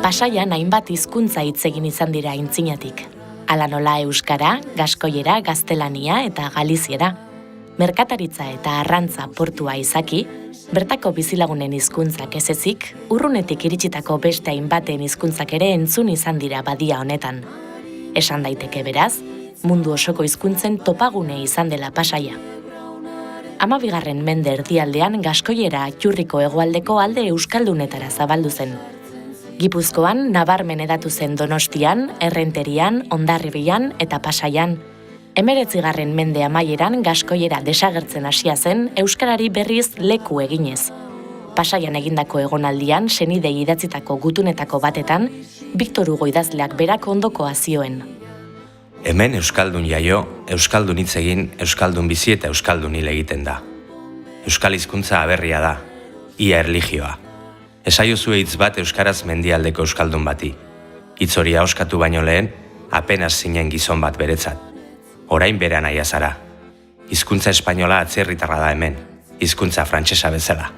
Pasaian hainbat hizkuntza hitz egin izan dira aintzinatik. Hala nola euskara, gaskoiera, gaztelania eta galiziera. Merkataritza eta arrantza portua izaki, bertako bizilagunen hizkuntzak ez ezik, urrunetik iritsitako beste hainbaten hizkuntzak ere entzun izan dira badia honetan. Esan daiteke beraz, mundu osoko hizkuntzen topagune izan dela Pasaia. 12. mende erdialdean gaskoiera Atxurriko hegoaldeko alde euskaldunetara zabaldu zen. Gipuzkoan nabarmen hedatu zen Donostian, Errenterian, Hondarribian eta Pasaian. 19. mende amaieran gaskoiera desagertzen hasia zen euskarari berriz leku eginez. Pasaian egindako egonaldian senidei idatzitako gutunetako batetan, Victor Hugo idazleak berak ondokoa zioen. Hemen euskaldun jaio, euskaldun hitz egin, euskaldun bizi eta euskaldun hil egiten da. Euskal hizkuntza aberria da, ia erlijioa. Esaiozue hitz bat euskaraz mendialdeko euskaldun bati. Hitz hori ahoskatu baino lehen, apenas zinen gizon bat beretzat. Orain bera naia zara. Hizkuntza espainola atzerritarra da hemen, hizkuntza frantsesa bezala.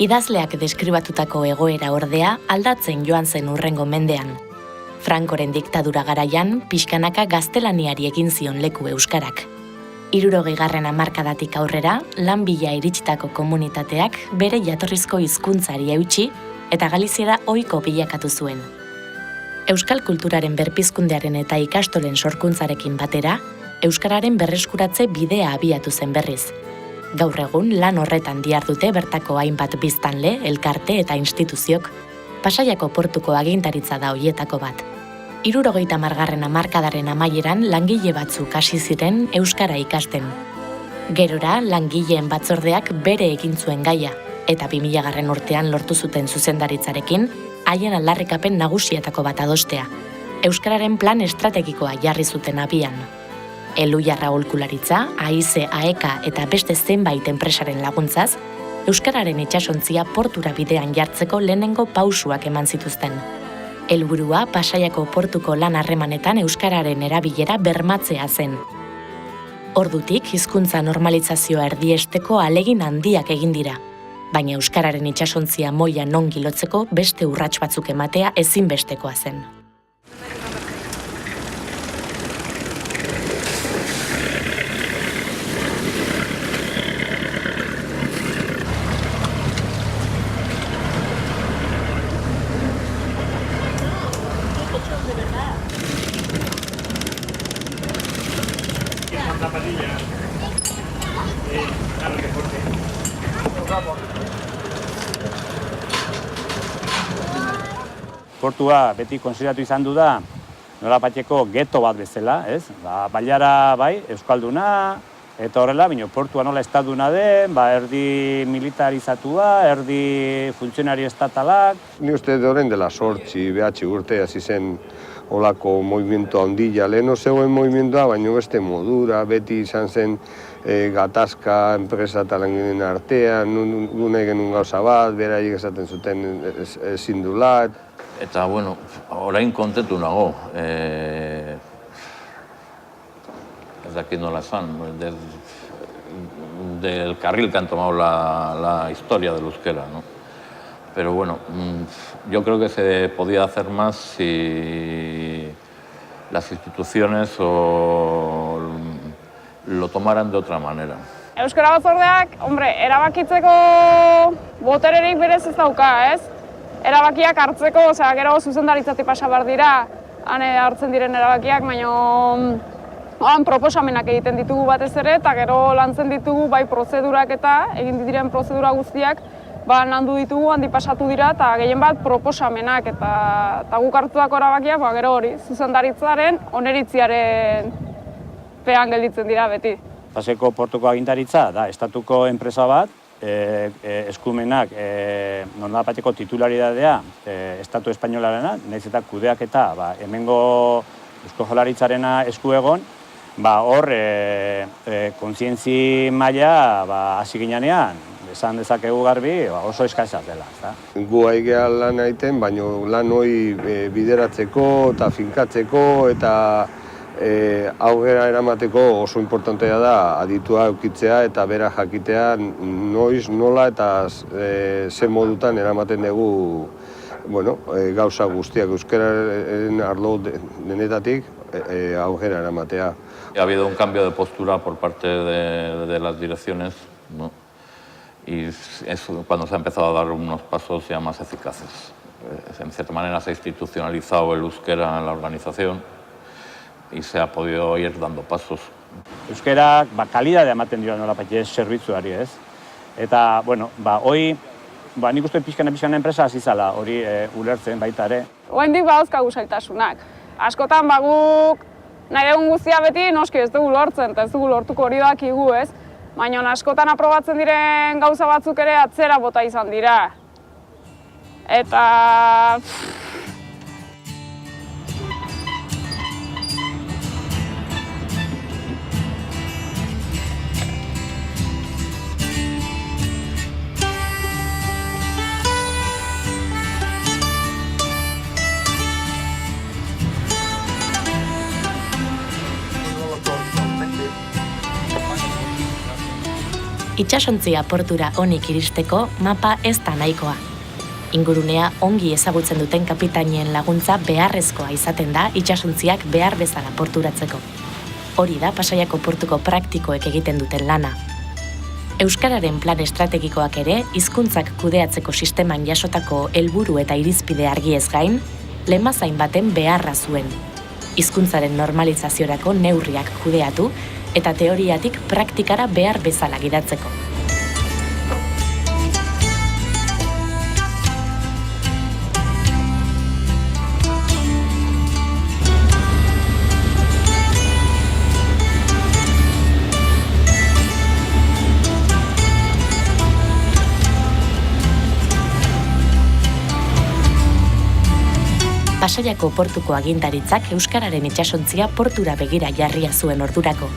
Idazleak deskribatutako egoera ordea aldatzen joan zen hurrengo mendean. Frankoren diktadura garaian, pixkanaka gaztelaniari egin zion leku euskarak. 60. hamarkadatik aurrera, lan bila iritsitako komunitateak bere jatorrizko hizkuntzari eutsi eta galiziera ohiko bilakatu zuen. Euskal kulturaren berpizkundearen eta ikastolen sorkuntzarekin batera, euskararen berreskuratze bidea abiatu zen berriz. Gaur egun lan horretan dihardute bertako hainbat biztanle, elkarte eta instituziok. Pasaiako portuko agintaritza da hoietako bat. 70. hamarkadaren amaieran langile batzuk hasi ziren euskara ikasten. Gerora langileen batzordeak bere egin zuen gaia, eta 2000. urtean lortu zuten zuzendaritzarekin haien aldarrikapen nagusietako bat adostea. Euskararen plan estrategikoa jarri zuten abian. Elujarra aholkularitza, AIZE, AEKA eta beste zenbait enpresaren laguntzaz, euskararen itsasontzia portura bidean jartzeko lehenengo pausuak eman zituzten. Helburua Pasaiako portuko lan harremanetan euskararen erabilera bermatzea zen. Ordutik hizkuntza normalizazioa erdiesteko ahalegin handiak egin dira, baina euskararen itsasontzia moian ongi lotzeko beste urrats batzuk ematea ezinbestekoa zen. Portua beti konsideratu izan du da nolapateko geto bat bezala, ez? Bailara bai, euskalduna, eta horrela, baina portua nola estaduna den, erdi militarizatua, erdi funtzionario estatalak. Ni uste horren dela 8 urte hasi zen olako movimiento handia. Leheno zegoen movimientoa, baina beste modura, beti izan zen gatazka, enpresa eta langileen artean, nune genuen gauza bat, beraiek esaten zuten ezin dula. Eta, bueno, orain kontentu nago. Ez dakit nola esan, del carril que han tomado la historia del euskera, ¿no? Pero bueno, yo creo que se podía hacer más si las instituciones lo tomaran de otra manera. Euskara batzordeak, erabakitzeko botererik berez ez dauka, ez? Erabakiak hartzeko, gero zuzendaritzatik pasa behar dira, hartzen diren erabakiak, baina proposamenak egiten ditugu batez ere, eta gero lantzen ditugu bai prozedurak eta egin diren prozedura guztiak landu ditugu, handi pasatu dira, eta gehien bat proposamenak eta guk hartutako erabakiak, gero hori, zuzendaritzaren oneritziaren pean gelditzen dira beti. Paseko portuko agintaritza da estatuko enpresa bat, eskumenak nolapateko titularidadea estatu espainolarena, nahiz eta kudeaketa hemengo Eusko Jaurlaritzarena esku egon, hor kontzientzi maila hasi ginean, esan dezakegu garbi, oso eskasa dela. Gu aigea lan egiten, baina lan hori bideratzeko eta finkatzeko eta aurrera eramateko oso importantea da aditua eukitzea eta bera jakitea noiz, nola eta ze modutan eramaten dugu gauza guztiak euskararen arlo denetatik aurrera eramatea. Ha habido un cambio de postura por parte de las direcciones, ¿no? Y es cuando se ha empezado a dar unos pasos ya más eficaces. En cierta manera se ha institucionalizado el euskera en la organización y se ha podido ir dando pasos. Euskerak kalidadea ematen dira nolapait zerbitzuari, ez? Eta, hoi, nik uste pixkana enpresa hasi zala hori ulertzen baita ere. Oraindik badauzkagu zailtasunak. Askotan guk nahi dugun guztia beti noski ez dugu lortzen, eta ez dugu lortuko hori dakigu, ez? Baina askotan aprobatzen diren gauza batzuk ere atzera bota izan dira. Eta... Itsasontzia portura onik iristeko mapa ez da nahikoa. Ingurunea ongi ezagutzen duten kapitainien laguntza beharrezkoa izaten da itsasontziak behar bezala porturatzeko. Hori da Pasaiako portuko praktikoek egiten duten lana. Euskararen plan estrategikoak ere hizkuntzak kudeatzeko sisteman jasotako helburu eta irizpide argiez gain, lemazain baten beharra zuen. Hizkuntzaren normalizaziorako neurriak kudeatu eta teoriatik praktikara behar bezala gidatzeko. Pasaiako portuko agintaritzak euskararen itsasontzia portura begira jarria zuen ordurako.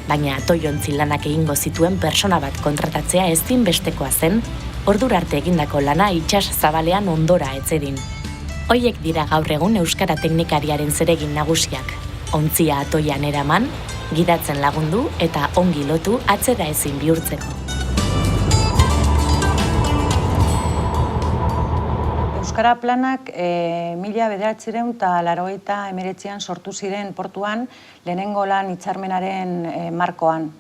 Baina atoiontzi lanak egingo zituen pertsona bat kontratatzea ezinbestekoa zen, ordura arte egindako lana itsas zabalean ondora etzedin. Hoiek dira gaur egun euskara teknikariaren zeregin nagusiak. Ontzia atoian eraman, gidatzen lagundu eta ongi lotu atzera ezin bihurtzeko. Euskara planak 1989an sortu ziren portuan lehenengo lan hitzarmenaren markoan.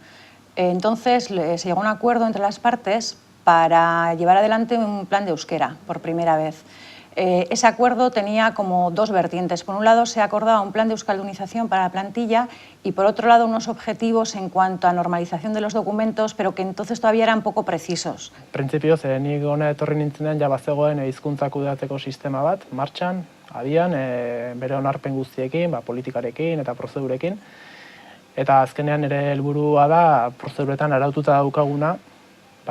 Entonces se llegó a un acuerdo entre las partes para llevar adelante un plan de euskera por primera vez. Ese acuerdo tenía como dos vertientes. Por un lado se acordaba un plan de euskaldunización para la plantilla y por otro lado unos objetivos en cuanto a normalización de los documentos, pero que entonces todavía eran poco precisos. Printzipioz, nik hona etorri nintzenean ja bazegoen hizkuntza kudeatzeko sistema bat, martxan, abian, bere onarpen guztiekin, politikarekin eta prozedurekin. Eta azkenean ere helburua da prozeduretan araututa daukaguna,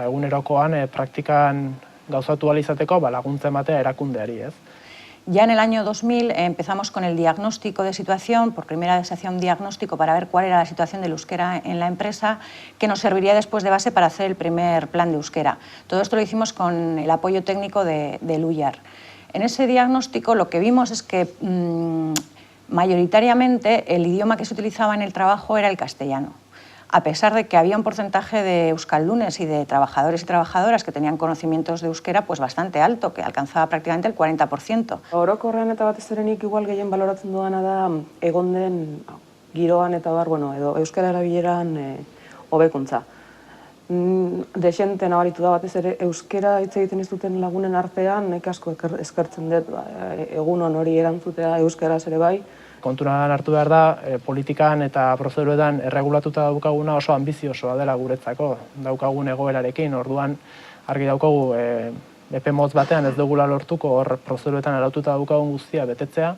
egunerokoan praktikan gauzatu ahal izateko laguntza ematea erakundeari, ez? Ya en el año 2000 empezamos con el diagnóstico de situación, por primera vez se hacía un diagnóstico para ver cuál era la situación del euskera en la empresa, que nos serviría después de base para hacer el primer plan de euskera. Todo esto lo hicimos con el apoyo técnico de Luyar. En ese diagnóstico lo que vimos es que mayoritariamente el idioma que se utilizaba en el trabajo era el castellano. A pesar de que había un porcentaje de euskaldunes y de trabajadores y trabajadoras que tenían conocimientos de euskera pues bastante alto, que alcanzaba prácticamente el 40%. Orokorrean eta batez ere nik igual gehien baloratzen dudana da egon den giroan eta edo euskara erabileran hobekuntza. Dexente nabaritu da batez ere euskera hitz egiten ez duten lagunen artean, nek asko eskertzen dut egunon hori erantzutea euskaraz ere bai. Konturan hartu behar da, politikan eta prozeduretan erregulatuta daukaguna oso ambiziosoa dela guretzako daukagun egoerarekin. Orduan argi daukagu epe motz batean ez dugula lortuko hor prozeduretan araututa daukagun guztia betetzea,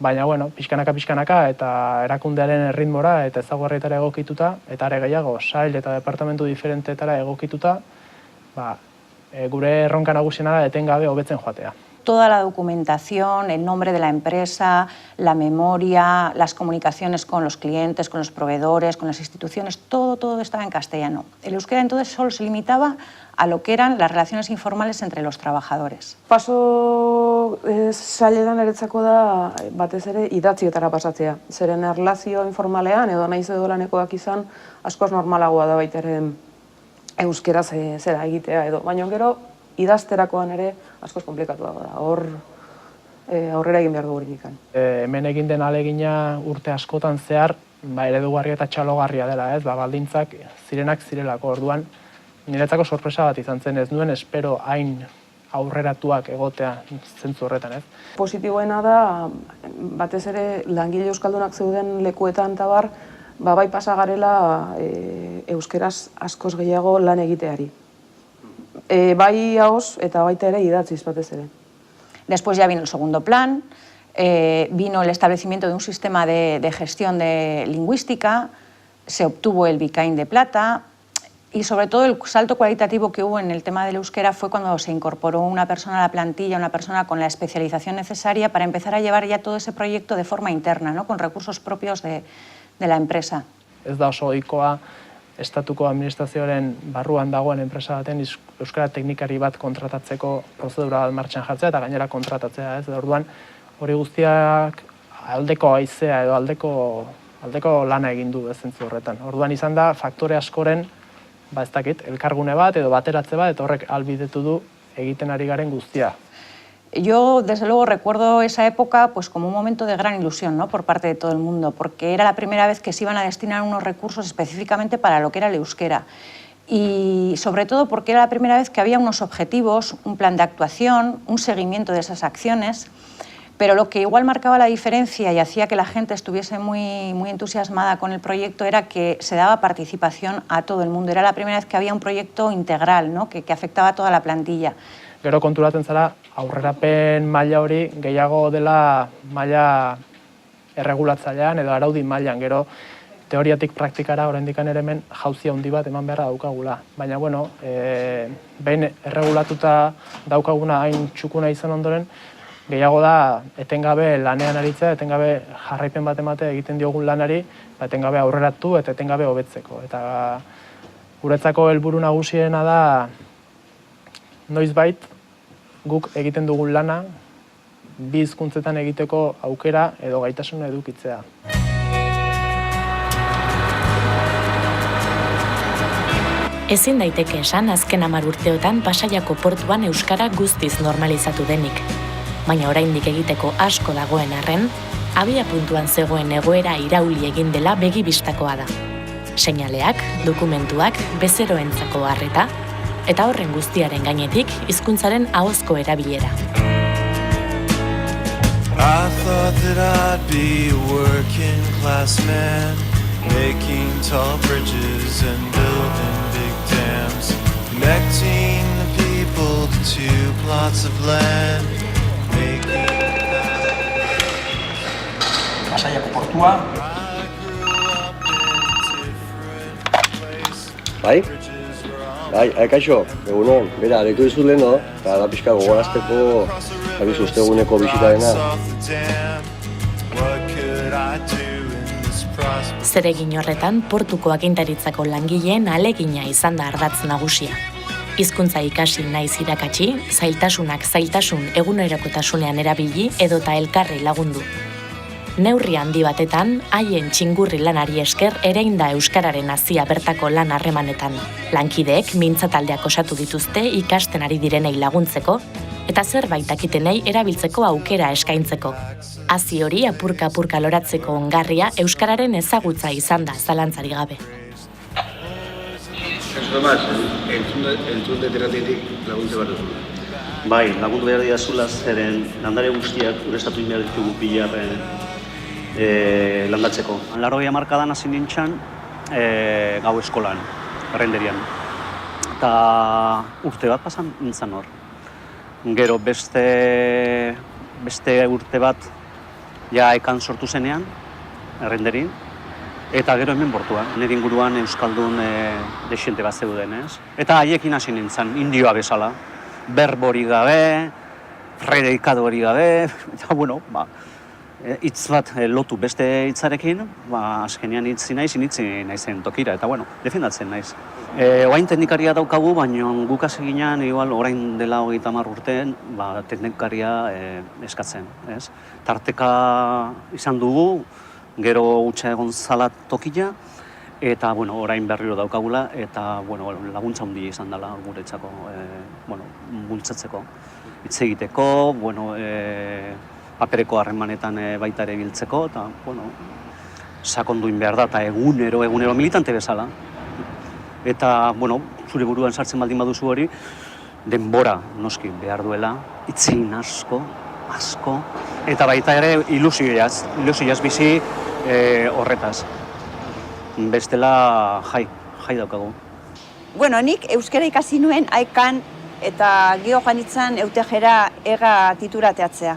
baina pixkanaka eta erakundearen erritmora eta ezaugarrietara egokituta, eta are gehiago sail eta departamentu diferentetara egokituta, gure erronka nagusiena da etengabe hobetzen joatea. Toda la documentación, el nombre de la empresa, la memoria, las comunicaciones con los clientes, con los proveedores, con las instituciones, todo estaba en castellano. El euskera entonces solo se limitaba a lo que eran las relaciones informales entre los trabajadores. Paso sailetan eretzako da batez ere idatzietara pasatzea. Zeren erlazio informalean edo naiz edo lanekoak izan askoz normalagoa da baita ere euskeraz zera egitea edo. Baina gero idazterakoan ere askoz komplikatuago da. Hor aurrera egin behar dugu horikan. Hemen egin den ahalegina urte askotan zehar, eredugarria eta txalogarria dela, ez? Baldintzak zirenak zirelako. Orduan, niretzako sorpresa bat izan zen, ez nuen espero hain aurreratuak egotea zentzu horretan, ez? Positiboena da, batez ere langile euskaldunak zeuden lekuetan eta bar, bai pasa garela euskeraz askoz gehiago lan egiteari. Bai ahoz eta baita ere idatziz batez ere. Después ya vino el segundo plan, vino el establecimiento de un sistema de gestión de lingüística, se obtuvo el Bikain de plata y sobre todo el salto cualitativo que hubo en el tema del euskera fue cuando se incorporó una persona a la plantilla, una persona con la especialización necesaria para empezar a llevar ya todo ese proyecto de forma interna, ¿no? Con recursos propios de la empresa. Ez da oso ohikoa estatuko administrazioaren barruan dagoen enpresa baten euskara teknikari bat kontratatzeko prozedura bat martxan jartzea eta gainera kontratatzea, ez? Orduan hori guztiak aldeko haizea edo aldeko lana egin du zentzu horretan. Orduan izan da faktore askoren, ez dakit, elkargune bat edo bateratze bat eta horrek ahalbidetu du egiten ari garen guztia. Yo, desde luego, recuerdo esa época pues, como un momento de gran ilusión, ¿no? Por parte de todo el mundo, porque era la primera vez que se iban a destinar unos recursos específicamente para lo que era el euskera. Y sobre todo porque era la primera vez que había unos objetivos, un plan de actuación, un seguimiento de esas acciones, pero lo que igual marcaba la diferencia y hacía que la gente estuviese muy entusiasmada con el proyecto era que se daba participación a todo el mundo. Era la primera vez que había un proyecto integral, ¿no? que afectaba a toda la plantilla. Gero konturatzen zara, aurrerapen maila hori gehiago dela maila erregulatzailean edo araudi mailan. Gero teoriatik praktikara oraindik ere hemen jauzia handi bat eman beharra daukagula. Baina, bueno, behin erregulatuta daukaguna hain txukuna izan ondoren, gehiago da etengabe lanean aritzea, etengabe jarraipen bat emate egiten diogun lanari, etengabe aurreratu eta etengabe hobetzeko. Eta guretzako helburu nagusiena da noizbait guk egiten dugun lana bi hizkuntzetan egiteko aukera edo gaitasuna edukitzea. Ezin daiteke esan azken 10 urteotan Pasaiako portuan euskara guztiz normalizatu denik. Baina oraindik egiteko asko dagoen arren, abia puntuan zegoen egoera irauli egin dela begibistakoa da. Seinaleak, dokumentuak, bezeroentzako harreta, eta horren guztiaren gainetik hizkuntzaren ahozko erabilera. I thought that I'd be a working class man, making tall bridges and building big dams, connecting the people to 2 plots of land, making Pasaiako portua. Bai? Kaixo, egunon, bera, deitu dizut leheno, eta da pixka gogorazteko abizu usteguneko bisitadena. Zeregin horretan, portuko agintaritzako langileen ahalegina izan da ardatz nagusia. Hizkuntza ikasi naiz irakatsi, zailtasunak zailtasun egunerokotasunean erabili edota elkarri lagundu. Neurri handi batetan, haien txingurri lanari esker erein da euskararen hazia bertako lan harremanetan. Lankideek mintzataldeak osatu dituzte ikasten ari direnei laguntzeko eta zerbait dakitenei erabiltzeko aukera eskaintzeko. Hazi hori apurka-apurka loratzeko ongarria euskararen ezagutza izan da zalantzari gabe. Entzun deterratietik laguntze bat duzula. Bai, lagundu behar diazula zeren landare guztiak urestatu behar ditugu pilarren landatzeko. 80 hamarkadan hasi nintzen gau eskolan, errenderian. Eta urte bat pasan nintzen hor. Gero beste urte bat ja ekan sortu zenean, errenderin, eta gero hemen portuan. Nire inguruan euskaldun desiente bat zeuden, ez? Eta haiekin hasi nintzen, indioa bezala. Berbori gabe, predikadori gabe, eta bueno, hitz bat lotu beste hitzarekin, azkenean hitzi naizen tokira, eta bueno, defendatzen naiz. Orain teknikaria daukagu, baina guk hasi ginen, igual orain dela 30 urteen, teknikaria eskatzen, ez? Tarteka izan dugu, gero hutsa egon zala tokia, Eta, bueno, orain berriro daukagula, eta, bueno, laguntza handia izan dela guretzako, bultzatzeko. Hitz egiteko, bueno, papereko harremanetan baita ere biltzeko, eta, bueno, sakonduin behar da, eta egunero militante bezala. Eta, bueno, zure buruan sartzen baldin baduzu hori, denbora noski behar duela, hitzein asko, eta baita ere ilusioaz bizi horretaz. Bestela jai daukagu. Bueno, nik euskara ikasi nuen haikan eta gio joan nintzen eutegera ega titulateatzea.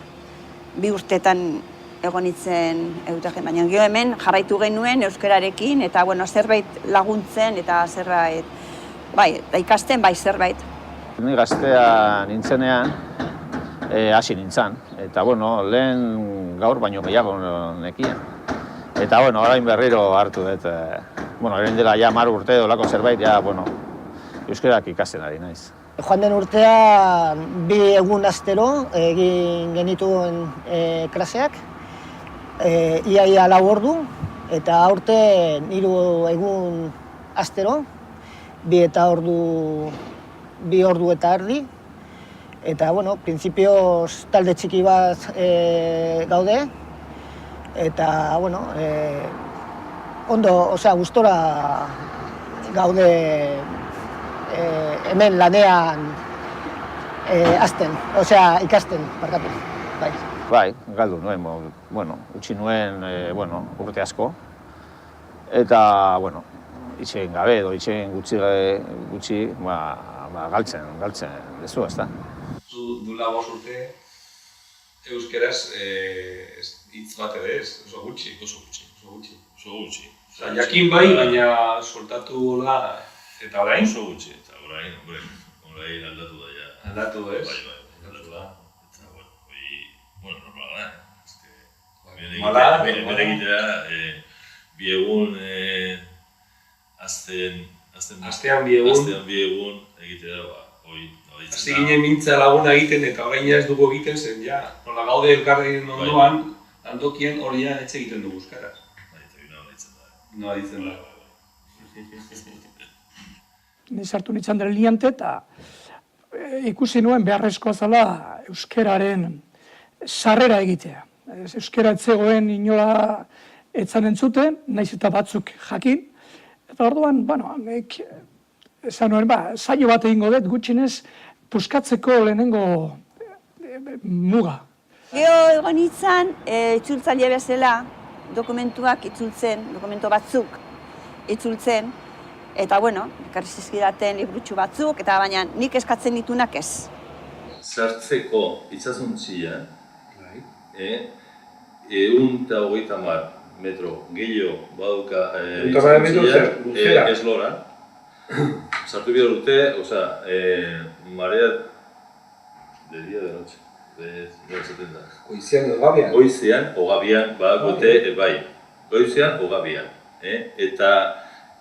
2 urtetan egon nintzen eutege, baina gio hemen jarraitu genuen euskararekin eta bueno, zerbait laguntzen eta zerbait, bai, ikasten bai zerbait. Ni gaztea nintzenean, hasi nintzen, eta bueno, lehen gaur baino gehiago nekien. Eta bueno, orain berriro hartu dut, bueno, orain dela ja 10 urte dolako zerbait, ja, bueno, euskarak ikasten ari naiz. Joan den urtea 2 egun astero egin genituen klaseak, ia 4 ordu, eta aurten 3 egun astero, 2 ordu eta erdi. Eta, bueno, prinsipioz talde txiki bat gaude, eta, bueno, ondo, osea, gustora gaude hemen lanean ikasten, barkatu. Bai, galdu nuen, bueno, utzi nuen, bueno, urte asko. Eta, bueno, itxegin gabe edo itxegin gutxi, galtzen dezu, ezta? Duela 5 urte, euskeraz hitz bat ere ez, oso gutxi. Jakin bai, baina soltatu hola, eta orain? Oso gutxi, eta orain aldatu da ja. Aldatu ez? Bai, aldatu da. Eta, bueno, normala da. Mala? Bere egitea, 2 egun, astean 2 egun egitea, hasi ginen mintza laguna egiten eta orain ez dugu egiten zen, ja. Nola gaude elkarren ondoan, handokien hori ja etxe egiten dugu euskaraz. Nola ditzen da. Ni sartu nintzen dira liante eta ikusi nuen beharrezkoa zela euskararen sarrera egitea. Euskara etzegoen inola etzan entzuten, naiz eta batzuk jakin. Eta orduan, bueno, nek esan nuen, saio bat egingo dut gutxinez puskatzeko lehenengo muga. Gero egon nintzen, itzultzaile bezala dokumentuak itzultzen, dokumento batzuk itzultzen, eta bueno, ekarri zizkidaten librutxu batzuk, eta baina nik eskatzen ditunak ez. Sartzeko itsasuntzia, 130 metro gehiago baduka itsasuntzia, ez lora. Sartu bidea dute, marea de día de noche, de 70. Goizean o gabian? Goizean o gabian, bai. Goizean o gabian. Eta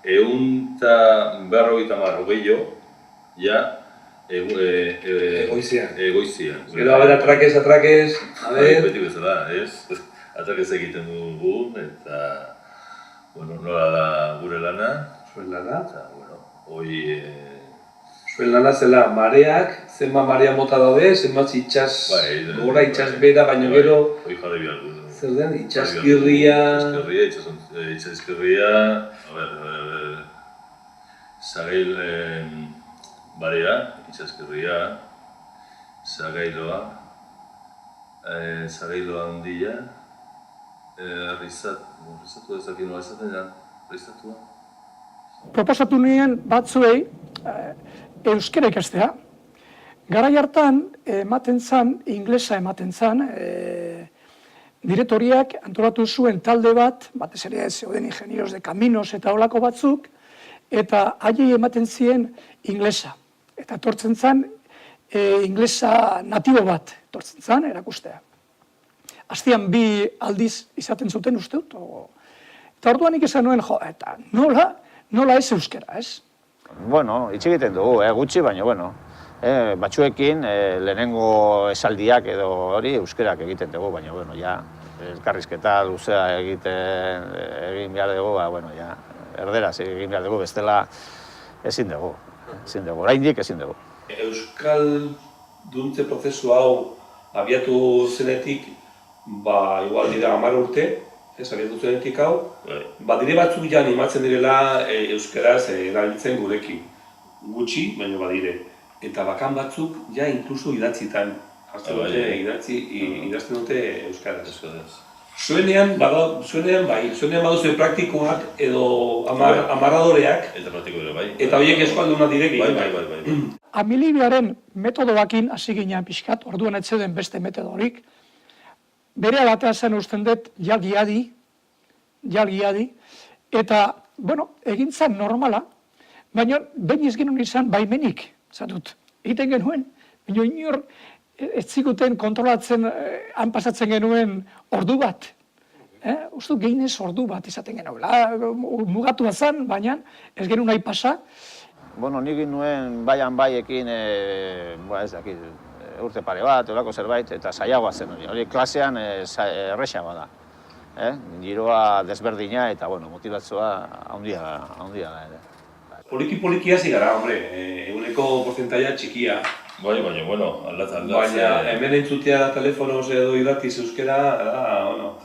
150 gehiago, ja, goizean. Gero abera atrakez, Beti bezala, ez? Atrakez egiten dugu, eta, bueno, nola da gure lana. Zuen lana? Eta, bueno, zuen lana zela mareak, zenbat marea mota daude, zenbat itxas gora, itxas bera, baino gero... Hoi jarri behar du. Zer den, itxaskirria... Itxaskirria, zagail barea, itxaskirria, zagailoa, zagailoa handia, rizatu ezakin nola ezaten da, rizatua. Proposatu nien batzuei euskara ikastea. Garai hartan inglesa ematen zan, direktoriak antolatu zuen talde bat, batez ere zeuden ingenieros de caminos eta holako batzuk, eta haiei ematen zien inglesa. Eta etortzen zan, inglesa natibo bat etortzen zan erakustea. Astean 2 aldiz izaten zuten uste dut. Eta orduan nik esan nuen, eta nola ez euskara, ez? Bueno, hitz egiten dugu, gutxi, baina, bueno, batzuekin lehenengo esaldiak edo hori euskarak egiten dugu, baina, bueno, ja, elkarrizketa luzea egin behar dugu, bueno, ja, erderaz egin behar dugu, bestela ezin dugu, oraindik ezin dugu. Euskalduntze prozesu hau abiatu zenetik, igual dira 10 urte, abiatu zenetik hau, dire batzuk ja animatzen direla euskaraz erabiltzen gurekin. Gutxi, baina badire. Eta bakan batzuk ja inkluso idatzitan idazten dute euskaraz. Zuenean baduzu praktikoak edo amarradoreak, eta horiek eskualdunak direk egin. Amilibiaren metodoakin hasi ginean pixkat, orduan ez zeuden beste metodorik, bere batea zen usten dut jalgiadi, eta, egin zen normala, baina behin ez genuen izan baimenik, zatut, egiten genuen, baina inor ez ziguten kontrolatzen, han pasatzen genuen ordu bat. Uste gehinez ordu bat izaten genuela, mugatu zen, baina ez genuen nahi pasa. Nik nuen baian baiekin, ez dakit, urte pare bat, olako zerbait, eta zailagoa zen hori. Hori klasean errexagoa da. Giroa desberdina eta motibatzua handia da ere. Poliki hasi gara, hombre, eguneko porcentaia txikia. Baina, aldatzen. Baina, hemen entzutea telefonoz edo idatiz euskera,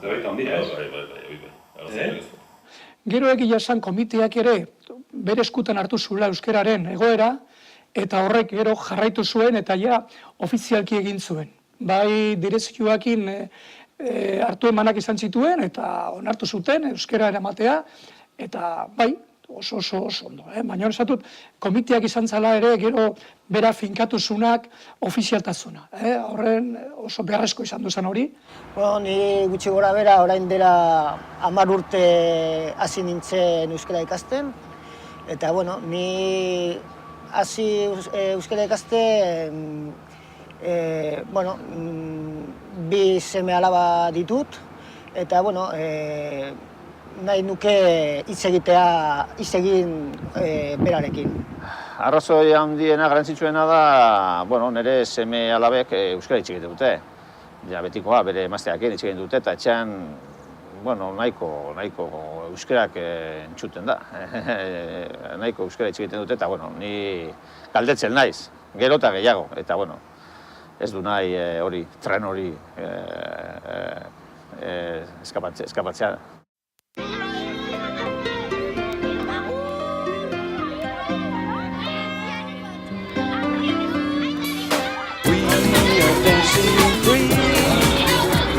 zerbait handia, ez? Gero egia esan komiteak ere bere eskutan hartu zuela euskararen egoera, eta horrek gero jarraitu zuen eta ja ofizialki egin zuen. Bai direzioakin hartu emanak izan zituen eta onartu zuten euskara eramatea, eta bai, oso ondo. Baina esatut, komiteak izan zala ere gero bera finkatu zunak ofizialtasuna. Horren oso beharrezko izan duzan hori. Ni gutxi gora bera orain dela 10 urte hasi nintzen euskara ikasten. Eta, ni hasi euskara ikasten, bi seme alaba ditut. Eta, nahi nuke hitz egin berarekin. Arrazoi handiena, garrantzitsuena da, nire seme alabek euskara hitz egiten dute. Ja, betikoa, bere emazteakin hitz egin dute, eta etxean, nahiko euskarak entzuten da. Nahiko euskara hitz egiten dute, eta, ni galdetzen naiz, gero eta gehiago. Eta, ez du nahi hori, tren hori eskapatzea.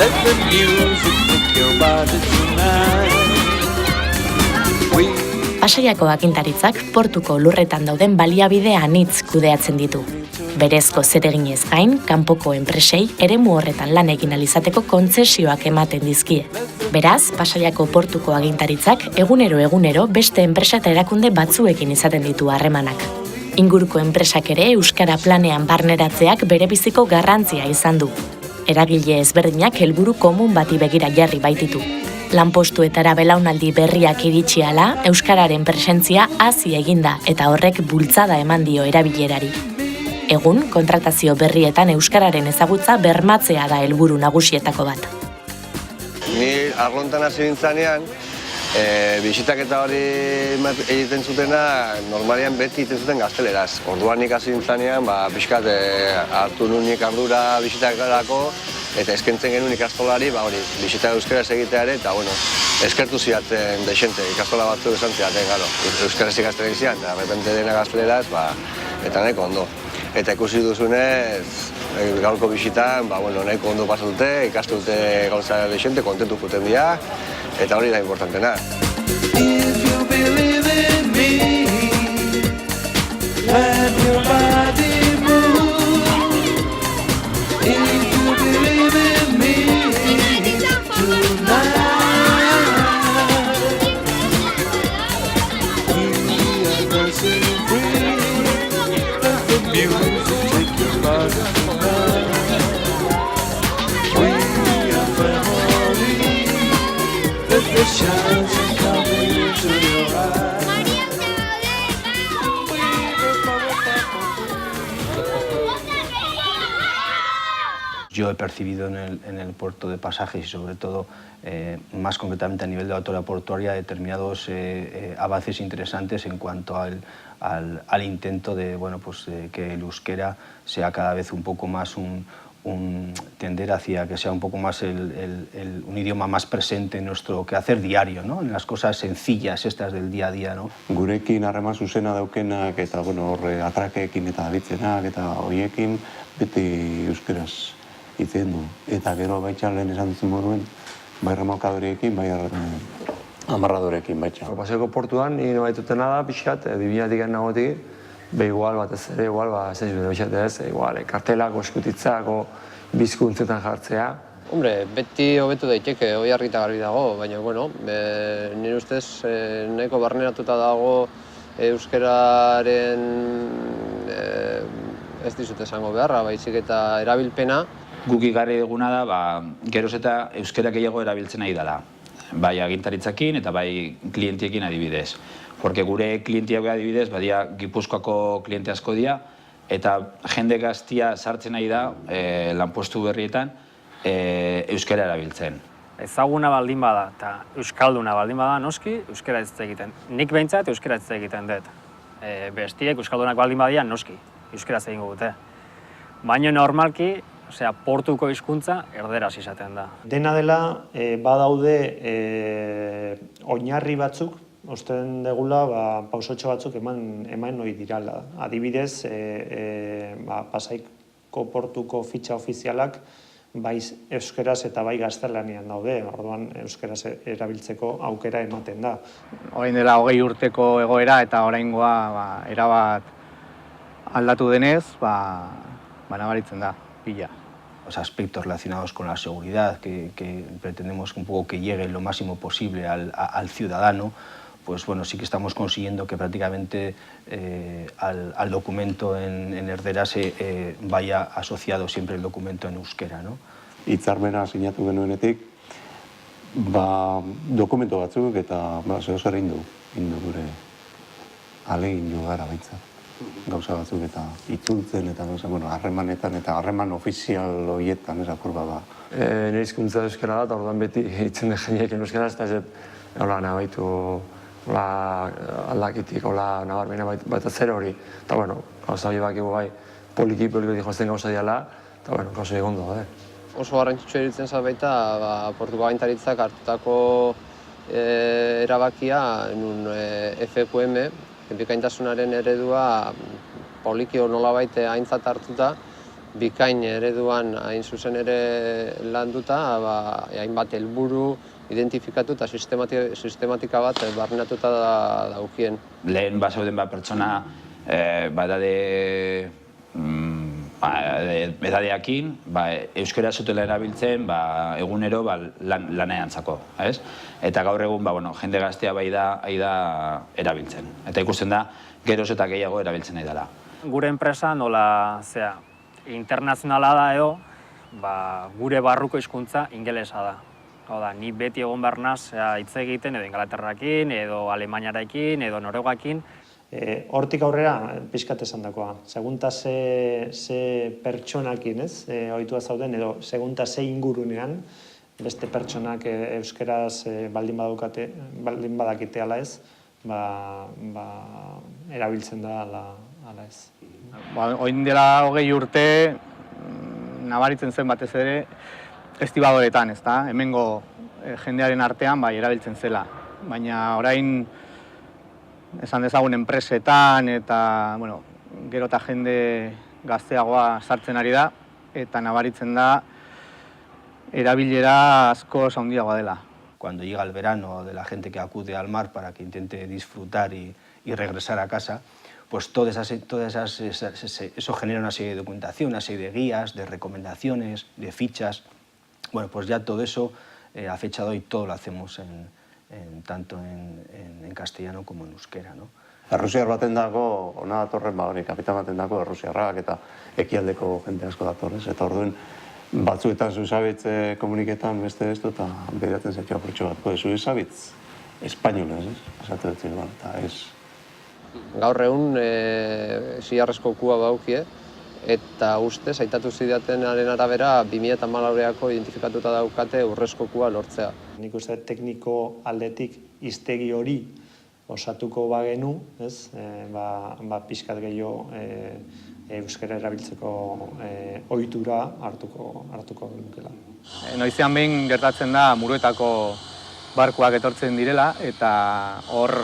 Let the music take your body tonight. Pasaiako agintaritzak portuko lurretan dauden baliabide anitz kudeatzen ditu. Berezko zereginez gain, kanpoko enpresei eremu horretan lan egin alizateko kontzesioak ematen dizkie. Beraz, Pasaiako portuko agintaritzak egunero beste enpresa eta erakunde batzuekin izaten ditu harremanak. Inguruko enpresak ere euskara planean barneratzeak berebiziko garrantzia izan du. Eragile ezberdinak helburu komun bati begira jarri baititu. Lanpostuetara belaunaldi berriak iritsi ahala, euskararen presentzia hazi eginda eta horrek bultzada eman dio erabilerari. Egun, kontratazio berrietan euskararen ezagutza bermatzea da helburu nagusietako bat. Ni arlontan hasi nintzanean, bisitaketa hori egiten zutena, normalian beti egiten zuten gazteleraz. Orduan nik hasi nintzanean, pixkat hartu nunik ardura bisitaketarako, eta eskentzen genuen ikastolari, bisita euskaraz egitea ere, eta eskertu ziaten desente, ikastola batzuk esan ziaten, euskaraz ikasten egizian, eta repente dena gazteleraz, eta nahiko ondo. Eta ikusi duzunez, gaurko bisitan, nahiko ondo pasatute, ikastute gauza desente, kontentu juten dira, eta hori da importantena. If you believe in me, let your body move. If you believe in me, tonight. We are dancing free. Let the music take your body tonight. We are family. Let the shines come into your eyes. yo he percibido en el puerto de Pasajes y sobre todo, más concretamente a nivel de la autoridad portuaria, determinados avances interesantes en cuanto al intento de, que el euskera sea cada vez un poco más tender hacia que sea un poco más un idioma más presente en nuestro quehacer diario, ¿no? En las cosas sencillas estas del día a día, ¿no? Gurekin harreman zuzena daukenak eta horre atrakeekin eta aditzenak eta horiekin beti euskeraz hitz egin du. Eta gero baita lehen esan duzun moduen, bai remolkadoriekin, bai amarradorekin baita. Paseoko portuan, nire baitutena da, pixkat, 2000-tik nagotik, igual batez ere, ez ez, kartelak, eskutitzako, bizkuntzetan jartzea. Hombre, beti hobetu daiteke, hori argi eta garbi dago, baina, nire ustez nahiko barneratuta dago euskararen ez dizut esango beharra, baizik eta erabilpena. Guk igarri duguna da, geroz eta euskara gehiago erabiltzen nahi dela. Bai agintaritzakin eta bai klientiekin adibidez. Porque gure klientiak adibidez, badia Gipuzkoako kliente asko dira, eta jende gaztia sartzen nahi da lanpostu berrietan euskara erabiltzen. Ezaguna baldin bada eta euskalduna baldin bada noski, euskara ez egiten. Nik behintzat euskara ez egiten dut. Bestiek euskaldunak baldin badia noski, euskara egingo dute. Baina normalki, portuko hizkuntza erderaz izaten da. Dena dela, badaude oinarri batzuk, usten degula, pausotxo batzuk eman noi dirala. Adibidez, Pasaiko portuko fitxa ofizialak bai euskeraz eta bai gaztelanian daude, orduan euskeraz erabiltzeko aukera ematen da. Orain dela 20 urteko egoera eta oraingoa erabat aldatu denez, nabaritzen da, pila. Los aspectos relacionados con la seguridad que pretendemos un poco que llegue lo máximo posible al ciudadano, pues bueno, sí que estamos consiguiendo que prácticamente al documento en erdera se vaya asociado siempre el documento en euskera, ¿no? Hitzarmena sinatu genuenetik, dokumento batzuk eta zer indu gure ahalegin gara baitza. Gauza batzuk eta itzultzen eta harremanetan eta harreman ofizial horietan apur bat. Nire hizkuntza euskara da, eta orduan beti hitzen dut jendeekin euskaraz, eta ez nabaitu aldakitik, nabarmena baita zer hori. Eta, gauza hori bakigu bai, poliki joazten gauza diala, eta, gauza egon doa. Oso garrantzitsua iruditzen zait baita, portuko agintaritzak hartutako erabakia, FQM, bikaintasunaren eredua poliki nolabait aintzat hartuta, bikain ereduan hain zuzen ere landuta, hainbat helburu identifikatu eta sistematika bat barnatuta daukien. Lehen bazauden pertsona edadeakin, euskara zutela erabiltzen egunero laneantzako. Eta gaur egun jende gaztea bai da erabiltzen. Eta ikusten da, geroz eta gehiago erabiltzen nahi dela. Gure enpresa nola internazionala da edo, gure barruko hizkuntza ingelesa da. Ni beti egon behar naz hitz egiten edo Ingalaterrakin, edo Alemaniarekin, edo Noruegakin. Hortik aurrera, pixkat esan dakoa. Segunta ze pertsonakin, ohitua zauden, edo segunta ze ingurunean, beste pertsonak euskeraz baldin badakite ala ez, erabiltzen da ala ez. Oin dela 20 urte, nabaritzen zen batez ere, festibadoretan, hemengo jendearen artean erabiltzen zela. Baina orain, esan dezagun enpresetan eta gero eta jende gazteagoa sartzen ari da eta nabaritzen da erabilera asko handiagoa dela. Cuando llega el verano de la gente que acude al mar para que intente disfrutar y regresar a casa, pues eso genera una serie de documentación, una serie de guías, de recomendaciones, de fichas. Bueno, pues ya todo eso, a fecha de hoy, todo lo hacemos tanto en castellano como en euskera, ¿no? Errusiar baten dago, ona datorren kapitan baten dago errusiarrak eta ekialdeko jende asko datorrez. Eta orduan, batzuetan zuzabitz komuniketan beste ez eta beratzen zaitu apurtxo bat. Zuzabitz espainolez, esate dut ziren, eta ez. Gaur egun, ziarrezko kua baukie, eta ustez, aitatu zidatenaren arabera, 2014ako identifikatuta daukate urrezkokua lortzea. Nik uste tekniko aldetik hiztegi hori osatuko bagenu, ez? Pixkat gehiago euskara erabiltzeko ohitura hartuko dukela. Noizean behin gertatzen da Muruetako barkuak etortzen direla eta hor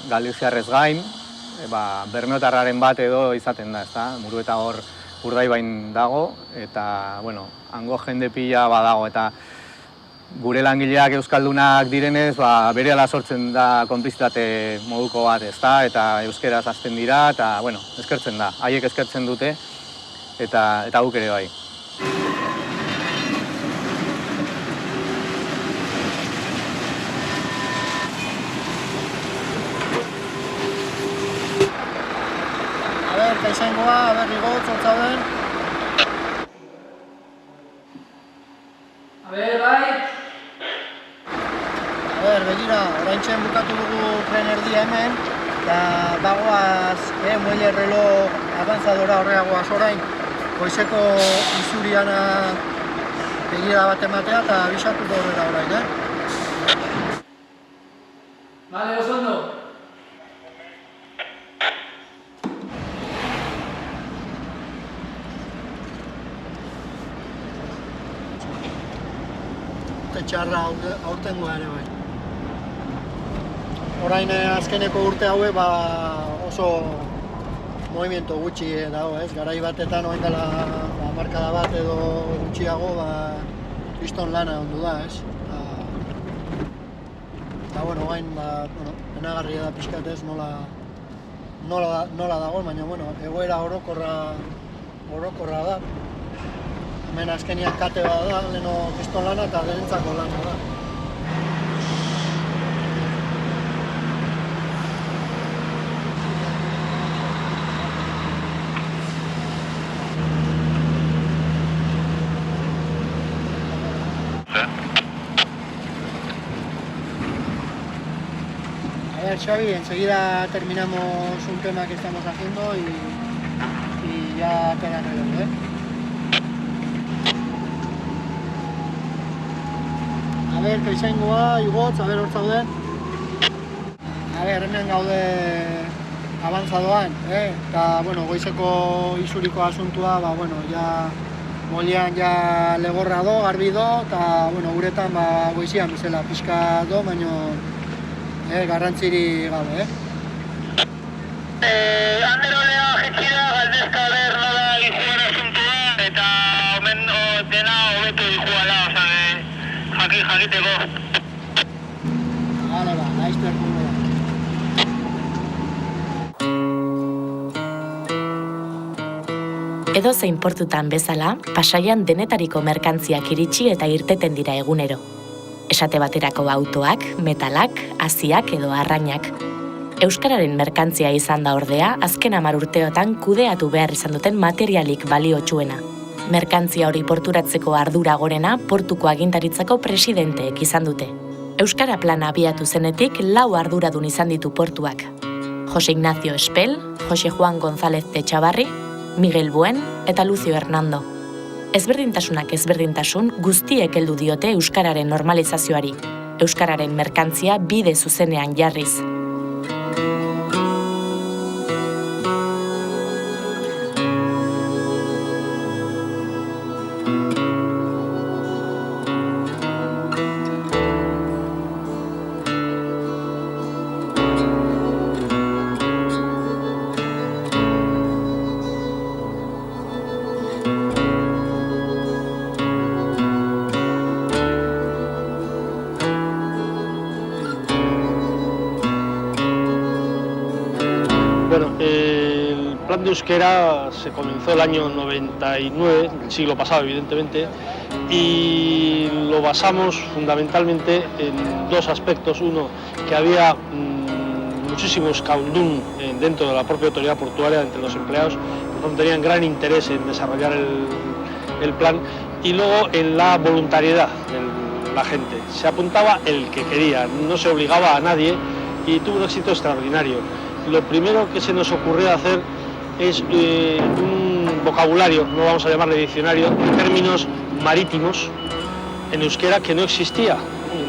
galiziarrez gain, bermeotarraren bat edo izaten da, ezta? Murueta hor Urdaibain dago eta hango jende pila badago eta gure langileak euskaldunak direnez, berehala sortzen da konplizitate moduko bat, ezta? Eta euskeraz hasten dira eta eskertzen da. Haiek eskertzen dute eta guk ere bai. Kaizengoa, berrigotz, hortzauden. Bai. Begira, oraintxen bukatu dugu tren erdia hemen, eta bagoaz, muelle reloj avanzadora horreagoaz orain, goizeko izuriana begira bat ematea eta abisatuko horrela orain, Vale, oso ondo. Txarra aurtengoa ere bai. Orain azkeneko urte haue oso movimiento gutxi dago, ez? Garai batetan orain dela markada bat edo gutxiago kriston lana ondu da, ez? Eta orain enagarria da pixkat ez nola dago, baina egoera orokorra da. Hemen azkenian kate bat da, leheno kriston lana eta denentzako lana da. A ver, Xavi, enseguida terminamos un tema que estamos haciendo y ya queda reloj, A ver, kaizengoa, igotz, hor zauden. Hemen gaude avanzadoan, eta, goizeko isuriko asuntua, molean ja legorra do, garbi do, eta, uretan goizian bezala pixka do, baina garrantziri gabe, Anderolea jetxira, galdezka nola izuen asuntua, eta omen dena hobetu dikuala, jakiteko. Hala laizter dugu. Edo zein portutan bezala, Pasaian denetariko merkantziak iritsi eta irteten dira egunero. Esate baterako autoak, metalak, haziak edo arrainak. Euskararen merkantzia izan da ordea, azken 10 urteotan kudeatu behar izan duten materialik baliotsuena. Merkantzia hori porturatzeko ardura gorena portuko agintaritzako presidenteek izan dute. Euskara plana abiatu zenetik 4 arduradun izan ditu portuak. Jose Ignacio Espel, Jose Juan González de Chavarri, Miguel Buen eta Lucio Hernando. Ezberdintasunak ezberdintasun guztiek heldu diote euskararen normalizazioari, euskararen merkantzia bide zuzenean jarriz. El plan de euskera se comenzó el año 99, del siglo pasado evidentemente, y lo basamos fundamentalmente en 2 aspectos. Uno, que había muchísimo euskaldun dentro de la propia autoridad portuaria, entre los empleados, por tanto tenían gran interés en desarrollar el plan, y luego en la voluntariedad de la gente. Se apuntaba el que quería, no se obligaba a nadie y tuvo un éxito extraordinario. Lo primero que se nos ocurrió hacer es un vocabulario, no vamos a llamarle diccionario, de términos marítimos en euskera que no existía.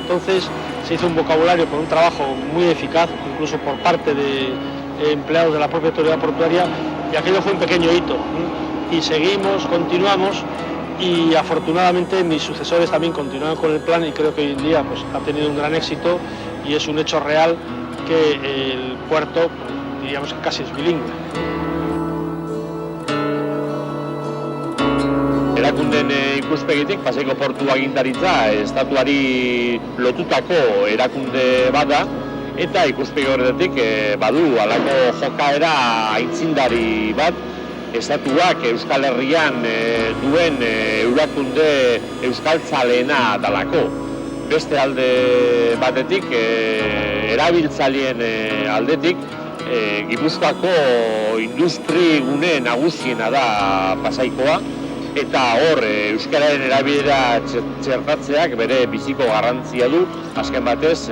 Entonces se hizo un vocabulario con un trabajo muy eficaz, incluso por parte de empleados de la propia autoridad portuaria, y aquello fue un pequeño hito. Y seguimos, continuamos, y afortunadamente mis sucesores también continuaron con el plan y creo que hoy en día pues, ha tenido un gran éxito y es un hecho real que el puerto, pues, diríamos que casi es bilingüe. Erakunden ikuspegitik, Pasaiko Portu agintaritza estatuari lotutako erakunde bada, eta ikuspegi horretatik badu halako jokaera aitzindari bat, estatuak Euskal Herrian duen erakunde euskaltzaleena dalako. Beste alde batetik, erabiltzaileen aldetik, Gipuzkoako industri gune nagusiena da Pasaikoa, eta hor euskararen erabilera txertatzeak bere biziko garrantzia du, azken batez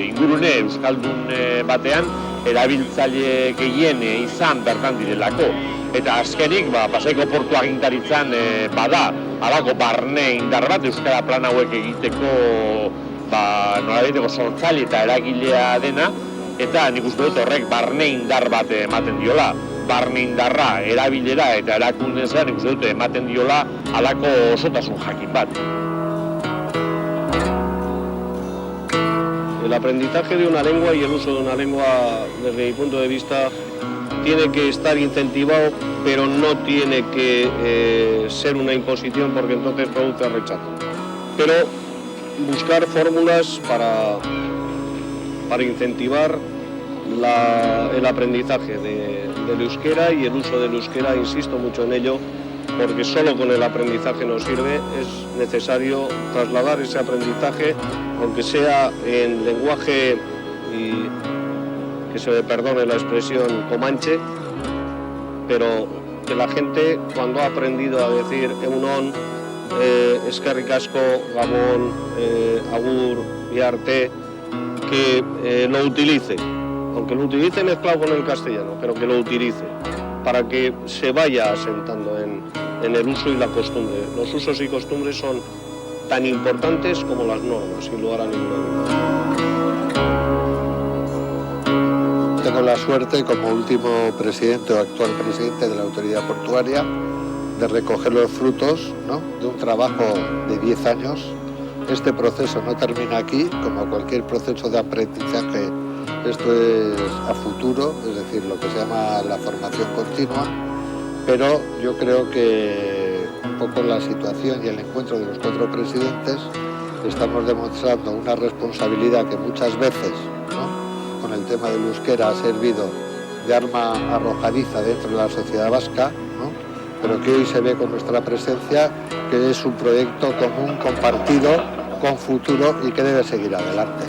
ingurune euskaldun batean erabiltzaile gehien izan bertan direlako. Eta azkenik, Pasaiko Portu agintaritzan bada halako barne indar bat euskara plan hauek egiteko nolabaiteko sortzaile eta eragilea dena, eta nik uste dut horrek barne indar bat ematen diola. Barne indarra, erabilera eta erakundezan nik uste dut ematen diola halako osotasun jakin bat. El aprendizaje de una lengua y el uso de una lengua, desde mi punto de vista, tiene que estar incentivado, pero no tiene que ser una imposición porque entonces produce rechazo. Pero buscar fórmulas para incentivar el aprendizaje del euskera y el uso del euskera, insisto mucho en ello, porque solo con el aprendizaje no sirve, es necesario trasladar ese aprendizaje, aunque sea en lenguaje, y que se me perdone la expresión, comanche, pero que la gente cuando ha aprendido a decir eunon, eskerrik asko, gabón, agur y arte, que lo utilice, aunque lo utilice mezclado con el castellano, pero que lo utilice, para que se vaya asentando en el uso y la costumbre. Los usos y costumbres son tan importantes como las normas, sin lugar a ninguna duda. Tengo la suerte, como último presidente o actual presidente de la autoridad portuaria, de recoger los frutos, ¿no?, de un trabajo de 10 años. Este proceso no termina aquí, como cualquier proceso de aprendizaje, esto es a futuro, es decir, lo que se llama la formación continua, pero yo creo que un poco la situación y el encuentro de los 4 presidentes estamos demostrando una responsabilidad que muchas veces, ¿no?, con el tema del euskera ha servido de arma arrojadiza dentro de la sociedad vasca, ¿no?, pero que hoy se ve con nuestra presencia que es un proyecto común, compartido, con futuro y que debe seguir adelante.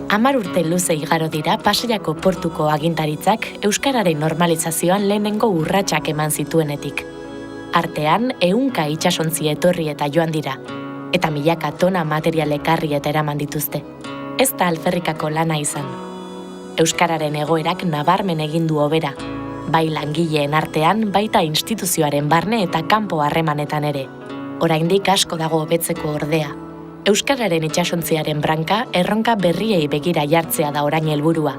Hamar urte luze igaro dira Pasaiako portuko agintaritzak euskararen normalizazioan lehenengo urratsak eman zituenetik. Artean, 100 itsasontzi etorri eta joan dira, eta milaka tona material ekarri eta eraman dituzte. Ez da alferrikako lana izan. Euskararen egoerak nabarmen egin du hobera, bai langileen artean, baita instituzioaren barne eta kanpo harremanetan ere. Oraindik asko dago hobetzeko ordea. Euskararen itsasontziaren branka erronka berriei begira jartzea da orain helburua.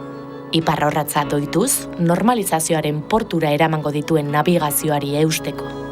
Iparrorratza doituz, normalizazioaren portura eramango dituen nabigazioari eusteko.